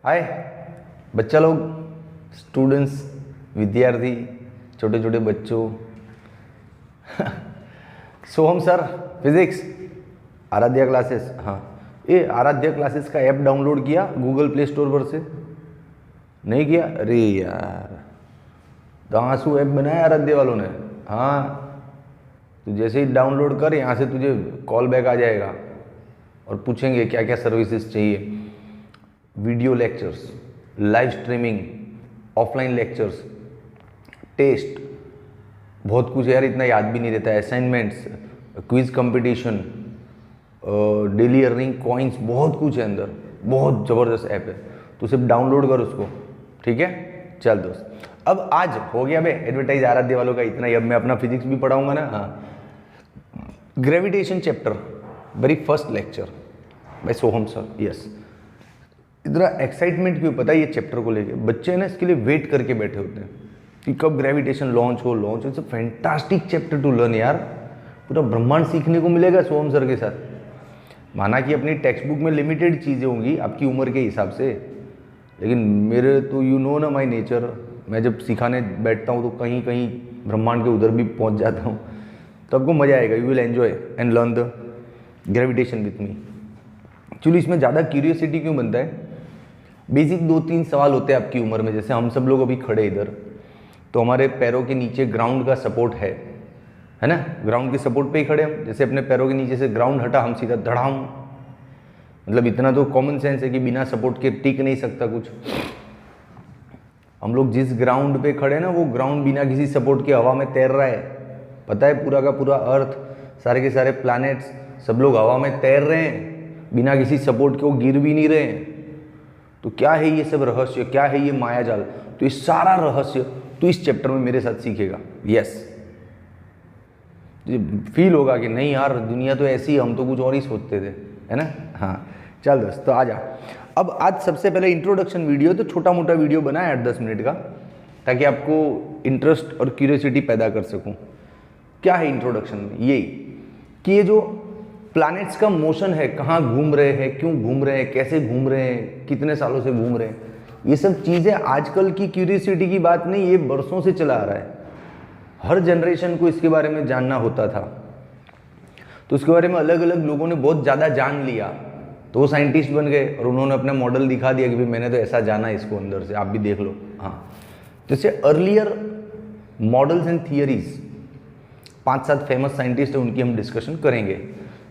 हाय बच्चा लोग, स्टूडेंट्स, विद्यार्थी, छोटे छोटे बच्चों। सोहम सर फिजिक्स, आराध्या क्लासेस। हाँ, ये आराध्या क्लासेस का ऐप डाउनलोड किया गूगल प्ले स्टोर पर से? नहीं किया? अरे यार, दांसू ऐप बनाया आराध्या वालों ने। हाँ, तो जैसे ही डाउनलोड कर, यहाँ से तुझे कॉल बैक आ जाएगा और पूछेंगे क्या क्या सर्विसेज चाहिए। Video lectures, live streaming, offline lectures, test, बहुत कुछ यार, इतना याद भी नहीं रहता है। Assignments, quiz competition, daily earning coins, बहुत कुछ है अंदर। बहुत ज़बरदस्त ऐप है, तो सिर्फ डाउनलोड कर उसको। ठीक है, चल दोस्त, अब आज हो गया बे एडवर्टाइज आराध्य वालों का इतना ही। अब मैं अपना फिजिक्स भी पढ़ाऊंगा ना। हाँ, gravitation chapter, very first lecture by Soham sir. Yes, इतना एक्साइटमेंट क्यों पता है ये चैप्टर को लेके? बच्चे ना इसके लिए वेट करके बैठे होते हैं कि कब ग्रेविटेशन लॉन्च हो। It's a fantastic chapter two learn यार। पूरा ब्रह्मांड सीखने को मिलेगा सोहम सर के साथ। माना कि अपनी टेक्स्ट बुक में लिमिटेड चीज़ें होंगी आपकी उम्र के हिसाब से, लेकिन मेरे तो यू नो ना माई नेचर, मैं जब सिखाने बैठता हूँ तो कहीं कहीं ब्रह्मांड के उधर भी पहुँच जाता हूँ। तो आपको मज़ा आएगा, you will enjoy and learn the gravitation with me. Actually इसमें ज़्यादा क्यूरियोसिटी क्यों बनता है? बेसिक 2-3 सवाल होते हैं आपकी उम्र में। जैसे हम सब लोग अभी खड़े इधर, तो हमारे पैरों के नीचे ग्राउंड का सपोर्ट है ना? ग्राउंड के सपोर्ट पे ही खड़े हम। जैसे अपने पैरों के नीचे से ग्राउंड हटा, हम सीधा धड़ाम। मतलब इतना तो कॉमन सेंस है कि बिना सपोर्ट के टिक नहीं सकता कुछ। हम लोग जिस ग्राउंड पे खड़े हैं ना, वो ग्राउंड बिना किसी सपोर्ट के हवा में तैर रहा है। पता है, पूरा का पूरा अर्थ, सारे के सारे प्लैनेट्स, सब लोग हवा में तैर रहे हैं बिना किसी सपोर्ट के, वो गिर भी नहीं रहे हैं। तो क्या है ये सब रहस्य, क्या है ये माया जाल? तो ये सारा रहस्य तो इस चैप्टर में मेरे साथ सीखेगा। यस, फील होगा कि नहीं यार, दुनिया तो ऐसी, हम तो कुछ और ही सोचते थे, है ना? हाँ, चल दोस्त, तो आ जा। अब आज सबसे पहले इंट्रोडक्शन वीडियो, तो छोटा मोटा वीडियो बनाया 8-10 मिनट का, ताकि आपको इंटरेस्ट और क्यूरियोसिटी पैदा कर सकूं। क्या है इंट्रोडक्शन में? यही कि ये जो प्लैनेट्स का मोशन है, कहाँ घूम रहे हैं, क्यों घूम रहे हैं, कैसे घूम रहे हैं, कितने सालों से घूम रहे हैं, ये सब चीज़ें आजकल की क्यूरियोसिटी की बात नहीं, ये बरसों से चला आ रहा है। हर जनरेशन को इसके बारे में जानना होता था, तो उसके बारे में अलग अलग लोगों ने बहुत ज़्यादा जान लिया, तो वो साइंटिस्ट बन गए और उन्होंने अपना मॉडल दिखा दिया कि भाई मैंने तो ऐसा जाना इसको अंदर से, आप भी देख लो। हाँ, जैसे earlier models and theories, 5-7 famous scientist हैं, उनकी हम डिस्कशन करेंगे।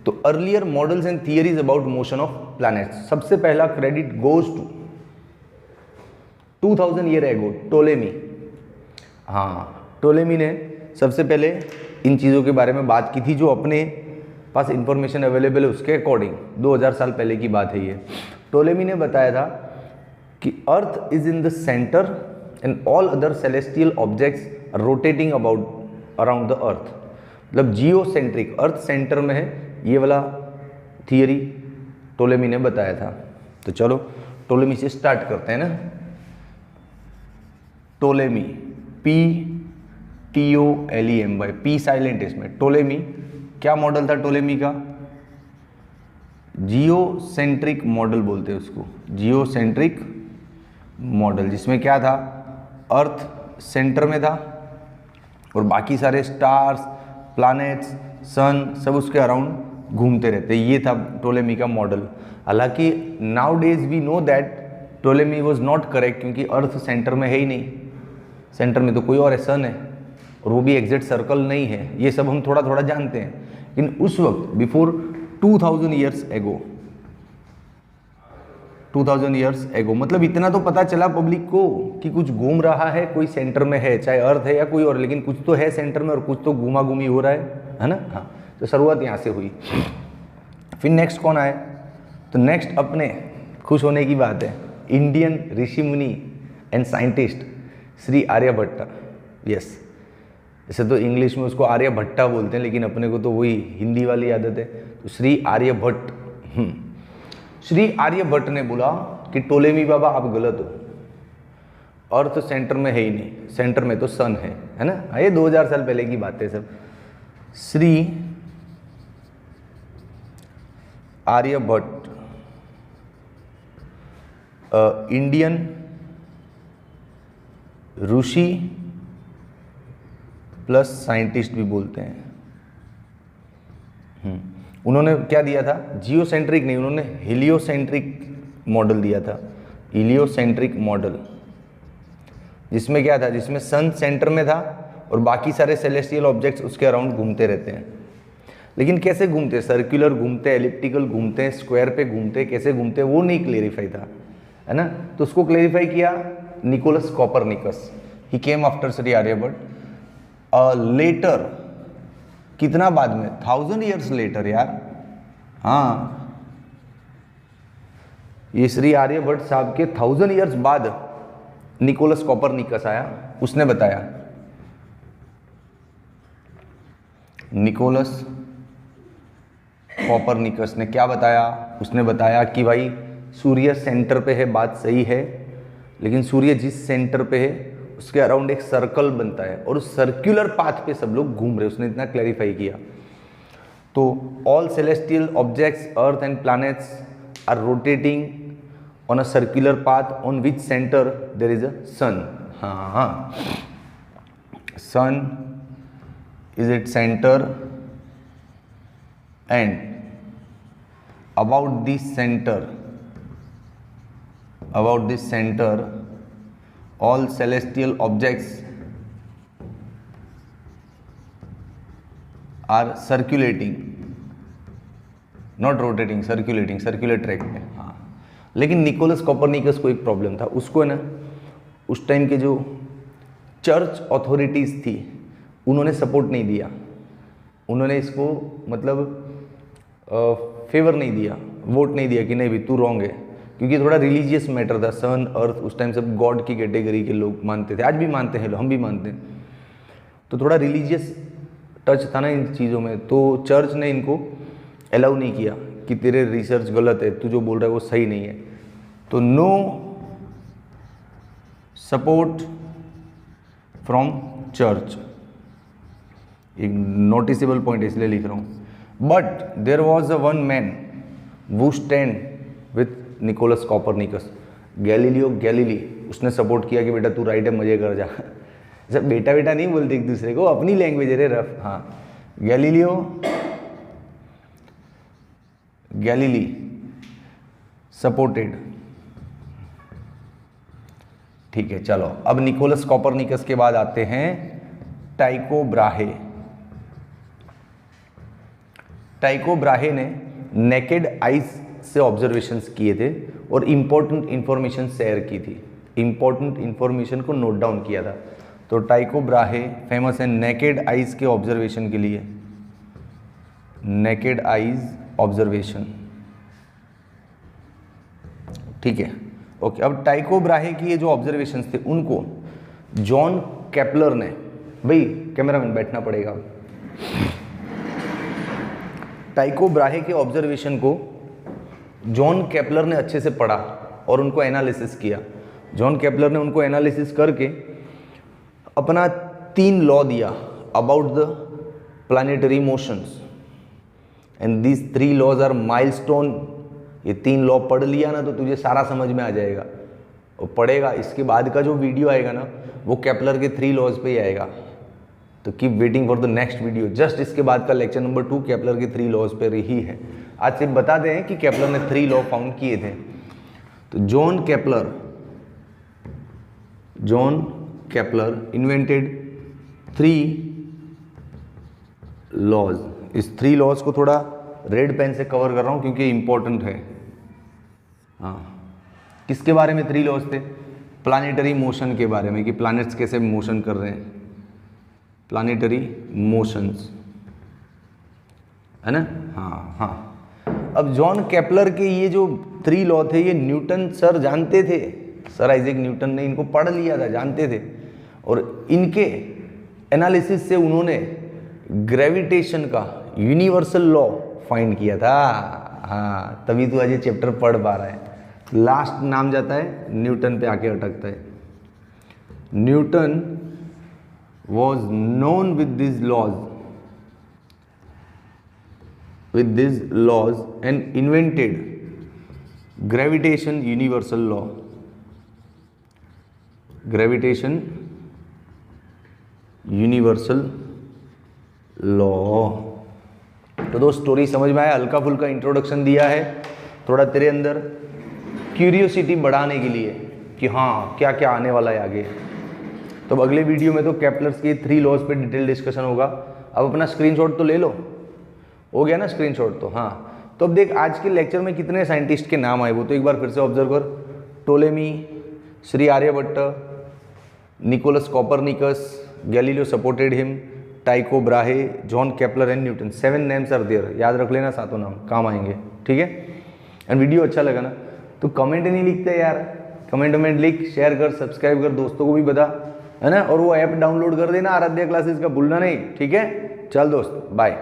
तो earlier models and theories about motion of planets. सबसे पहला credit goes to 2000 year ago, Ptolemy. हाँ, टोलेमी ने सबसे पहले इन चीज़ों के बारे में बात की थी, जो अपने पास इंफॉर्मेशन अवेलेबल है उसके अकॉर्डिंग। 2000 साल पहले की बात है ये। टोलेमी ने बताया था कि earth is in the centre and all other celestial objects are rotating around the earth. मतलब जियोसेंट्रिक, अर्थ सेंटर में है, ये वाला थियरी टोलेमी ने बताया था। तो चलो टोलेमी से स्टार्ट करते हैं ना। टोलेमी, PTOLEMY, पी साइलेंट इसमें। टोलेमी, क्या मॉडल था टोलेमी का? जियोसेंट्रिक मॉडल बोलते हैं उसको, जियोसेंट्रिक मॉडल, जिसमें क्या था, अर्थ सेंटर में था और बाकी सारे स्टार्स, प्लैनेट्स, सन सब उसके अराउंड घूमते रहते। ये था टोलेमी का मॉडल। हालांकि nowadays we know that Ptolemy was not correct, क्योंकि अर्थ सेंटर में है ही नहीं। सेंटर में तो कोई और है, सन है, और वो भी एग्जैक्ट सर्कल नहीं है। ये सब हम थोड़ा थोड़ा जानते हैं, लेकिन उस वक्त before 2000 years ago, 2000 years ago, मतलब इतना तो पता चला पब्लिक को कि कुछ घूम रहा है, कोई सेंटर में है, चाहे अर्थ है या कोई और, लेकिन कुछ तो है सेंटर में और कुछ तो घूमा घूमी हो रहा है ना? हाँ, तो शुरुआत यहाँ से हुई। फिर नेक्स्ट कौन आए? तो नेक्स्ट अपने खुश होने की बात है, इंडियन ऋषि मुनि and scientist Shri Aryabhatta. Yes, जैसे तो इंग्लिश में उसको आर्यभट्टा बोलते हैं, लेकिन अपने को तो वही हिंदी वाली आदत है, तो श्री आर्यभट्ट। श्री आर्यभट्ट ने बोला कि टोलेमी बाबा आप गलत हो, अर्थ सेंटर में है ही नहीं, सेंटर में तो सन है ना? ये 2000 साल पहले की बात है सब। श्री आर्यभट्ट इंडियन ऋषि प्लस साइंटिस्ट भी बोलते हैं। उन्होंने क्या दिया था, जियोसेंट्रिक नहीं, उन्होंने हेलियोसेंट्रिक मॉडल दिया था, हेलियोसेंट्रिक मॉडल, जिसमें क्या था, जिसमें सन सेंटर में था और बाकी सारे सेलेस्टियल ऑब्जेक्ट्स उसके अराउंड घूमते रहते हैं। लेकिन कैसे घूमते, सर्कुलर घूमते, एलिप्टिकल घूमते, स्क्वायर पे घूमते, कैसे घूमते, वो नहीं क्लेरिफाई था, है ना। तो उसको क्लेरिफाई किया Nicolaus Copernicus, he came after Shri Aryabhatta. Later, कितना बाद में, 1000 ईयर्स लेटर यार, हाँ, ये श्री आर्यभट्ट साहब के 1000 ईयर्स बाद निकोलस कॉपरनिकस आया, उसने बताया, निकोलस कॉपरनिकस ने क्या बताया, उसने बताया कि भाई सूर्य सेंटर पे है, बात सही है, लेकिन सूर्य जिस सेंटर पे है उसके अराउंड एक सर्कल बनता है और उस सर्कुलर पाथ पे सब लोग घूम रहे, उसने इतना क्लैरिफाई किया। तो all celestial objects earth and planets are rotating on a circular path on which centre there is a sun. हाँ हाँ, सन is its center and about this center all celestial objects are circulating, not rotating, circulating, circular track पे। हाँ, लेकिन Nicholas Copernicus को एक problem था, उसको है ना उस टाइम के जो चर्च अथॉरिटीज़ थी उन्होंने सपोर्ट नहीं दिया, उन्होंने इसको मतलब फेवर नहीं दिया, वोट नहीं दिया कि नहीं भाई तू रॉन्ग है, क्योंकि थोड़ा रिलीजियस मैटर था। सन अर्थ उस टाइम सब गॉड की कैटेगरी के लोग मानते थे, आज भी मानते हैं, हम भी मानते हैं, तो थोड़ा रिलीजियस टच था ना इन चीज़ों में, तो चर्च ने इनको अलाउ नहीं किया कि तेरे रिसर्च गलत है, तू जो बोल रहा है वो सही नहीं है। तो नो सपोर्ट फ्रॉम चर्च, एक नोटिसेबल पॉइंट इसलिए लिख रहा हूँ। But there was a one man वो stand with Nicolaus Copernicus, Galileo Galilei, उसने सपोर्ट किया कि बेटा तू राइट है, मजे कर जा। जब बेटा बेटा नहीं बोलते एक दूसरे को, अपनी लैंग्वेज है रे रफ। हाँ, गैलीलियो गैलीली सपोर्टेड। ठीक है, चलो अब निकोलस कॉपरनिकस के बाद आते हैं टाइको ब्राहे। टाइको ब्राहे ने नेकेड आइज से ऑब्जर्वेशंस किए थे और इंपॉर्टेंट इंफॉर्मेशन शेयर की थी, इंपॉर्टेंट इंफॉर्मेशन को नोट डाउन किया था। तो टाइको ब्राहे फेमस है नेकेड आइज के ऑब्जर्वेशन के लिए, नेकेड आइज ऑब्जर्वेशन। ठीक है, ओके। अब टाइको ब्राहे की ये जो ऑब्जर्वेशंस थे उनको जॉन केपलर ने, भाई कैमरामैन बैठना पड़ेगा, टाइको ब्राहे के ऑब्जर्वेशन को जॉन केपलर ने अच्छे से पढ़ा और उनको एनालिसिस किया। जॉन केपलर ने उनको एनालिसिस करके अपना 3 लॉ दिया about the planetary motions, and these 3 laws are milestone. ये 3 लॉ पढ़ लिया ना तो तुझे सारा समझ में आ जाएगा, और पढ़ेगा इसके बाद का जो वीडियो आएगा ना वो केपलर के 3 लॉज पे ही आएगा। तो keep waiting for the next video, just इसके बाद का लेक्चर नंबर 2 केपलर के 3 लॉज पर ही है। आज सिर्फ बता दें कि केपलर ने 3 लॉ फाउंड किए थे। तो जॉन केपलर इन्वेंटेड 3 लॉज। इस 3 लॉज को थोड़ा रेड पेन से कवर कर रहा हूं क्योंकि इंपॉर्टेंट है। हाँ, किसके बारे में 3 लॉज थे? प्लानिटरी मोशन के बारे में, कि प्लैनेट्स कैसे मोशन कर रहे हैं, प्लानिटरी मोशंस, है ना। हाँ हाँ, अब जॉन केपलर के ये जो 3 लॉ थे ये न्यूटन सर जानते थे, सर आइजैक न्यूटन ने इनको पढ़ लिया था, जानते थे, और इनके एनालिसिस से उन्होंने ग्रेविटेशन का यूनिवर्सल लॉ फाइंड किया था। हाँ, तभी तो आज ये चैप्टर पढ़ पा रहा है। लास्ट नाम जाता है न्यूटन पे आके अटकता है। Newton was known with this laws with these laws and invented gravitation universal law. Gravitation universal law. तो दोस्त स्टोरी समझ में आया, हल्का फुल्का इंट्रोडक्शन दिया है, थोड़ा तेरे अंदर क्यूरियोसिटी बढ़ाने के लिए कि हाँ क्या क्या आने वाला है आगे। तो अब अगले वीडियो में तो केपलर्स के 3 लॉज पे डिटेल डिस्कशन होगा। अब अपना स्क्रीनशॉट तो ले लो, हो गया ना स्क्रीनशॉट तो। हाँ तो अब देख आज के लेक्चर में कितने साइंटिस्ट के नाम आए वो तो एक बार फिर से ऑब्जर्व कर। Ptolemy, Shri Aryabhatta, Nicolaus Copernicus, Galileo supported him, Tycho Brahe, John Kepler and Newton. 7 names are there, याद रख लेना, सातों नाम काम आएंगे, ठीक है। एंड वीडियो अच्छा लगा ना तो कमेंट नहीं लिखते यार, कमेंट लिख, शेयर कर, सब्सक्राइब कर, दोस्तों को भी बता, है ना। और वो ऐप डाउनलोड कर देना आराध्या क्लासेस का, भूलना नहीं, ठीक है। चल दोस्त, बाय।